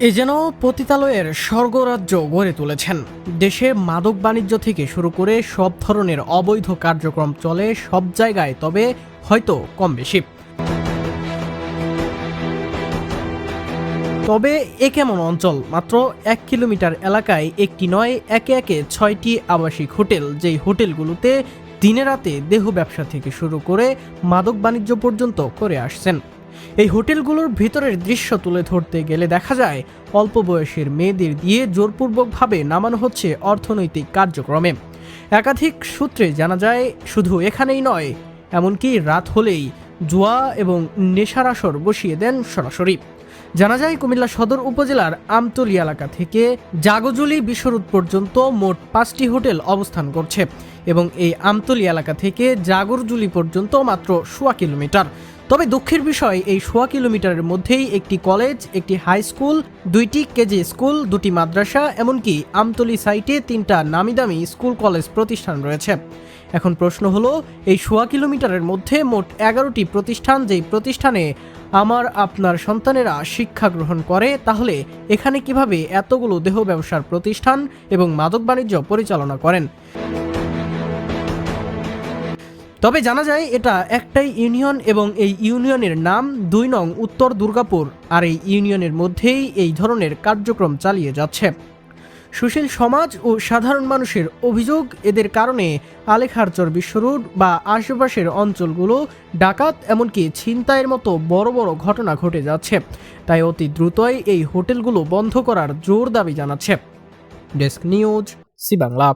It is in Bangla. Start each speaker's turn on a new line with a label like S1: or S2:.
S1: এ যেন পতিতালয়ের স্বর্গরাজ্য গড়ে তুলেছেন। দেশে মাদক বাণিজ্য থেকে শুরু করে সব ধরনের অবৈধ কার্যক্রম চলে সব জায়গায়, তবে হয়তো কম বেশি। তবে এ কেমন অঞ্চল? মাত্র 1 কিলোমিটার এলাকায় একটি নয়, একে একে 6টি আবাসিক হোটেল, যেই হোটেলগুলোতে দিনে রাতে দেহ ব্যবসা থেকে শুরু করে মাদক বাণিজ্য পর্যন্ত করে আসছেন। এই হোটেলগুলোর ভিতরের দৃশ্য তুলে ধরতে গেলে দেখা যায় অল্প বয়সের মেয়েদের দিয়ে জোরপূর্বকভাবে নামানো হচ্ছে অর্থনৈতিক কার্যক্রমে। একাধিক সূত্রে জানা যায় শুধু এখানেই নয়, এমনকি রাত হলেই জুয়া এবং নেশার আসর বসিয়ে দেন সরাসরি। জানা যায় কুমিল্লা সদর উপজেলার আমতলী এলাকা থেকে জাগজুলি বিশ্বরোড পর্যন্ত মোট 5টি হোটেল অবস্থান করছে এবং এই আমতলী এলাকা থেকে জাগরজুলি পর্যন্ত মাত্র 1.25 কিলোমিটার। তবে দুঃখের বিষয়, এই 1.25 কিলোমিটারের মধ্যেই একটি কলেজ, একটি হাই স্কুল, 2টি কেজি স্কুল, 2টি মাদ্রাসা, এমনকি আমতলী সাইটে 3টা নামিদামি স্কুল কলেজ প্রতিষ্ঠান রয়েছে। এখন প্রশ্ন হলো, এই 1.25 কিলোমিটারের মধ্যে মোট 11টি প্রতিষ্ঠান, যেই প্রতিষ্ঠানে আমার আপনার সন্তানেরা শিক্ষা গ্রহণ করে, তাহলে এখানে কিভাবে এতগুলো দেহ ব্যবসার প্রতিষ্ঠান এবং মাদক বাণিজ্য পরিচালনা করেন? তবে জানা যায় এটা একটাই ইউনিয়ন এবং এই ইউনিয়নের নাম 2 নং উত্তর দুর্গাপুর, আর এই ইউনিয়নের মধ্যেই এই ধরনের কার্যক্রম চালিয়ে যাচ্ছে। সুশীল সমাজ ও সাধারণ মানুষের অভিযোগ, এদের কারণে আলেখারচর বিশ্বরোড বা আশেপাশের অঞ্চলগুলো ডাকাত এমনকি ছিনতাইয়ের মতো বড় বড় ঘটনা ঘটে যাচ্ছে। তাই অতি দ্রুতই এই হোটেলগুলো বন্ধ করার জোর দাবি জানাচ্ছে। Desk news, C Bangla.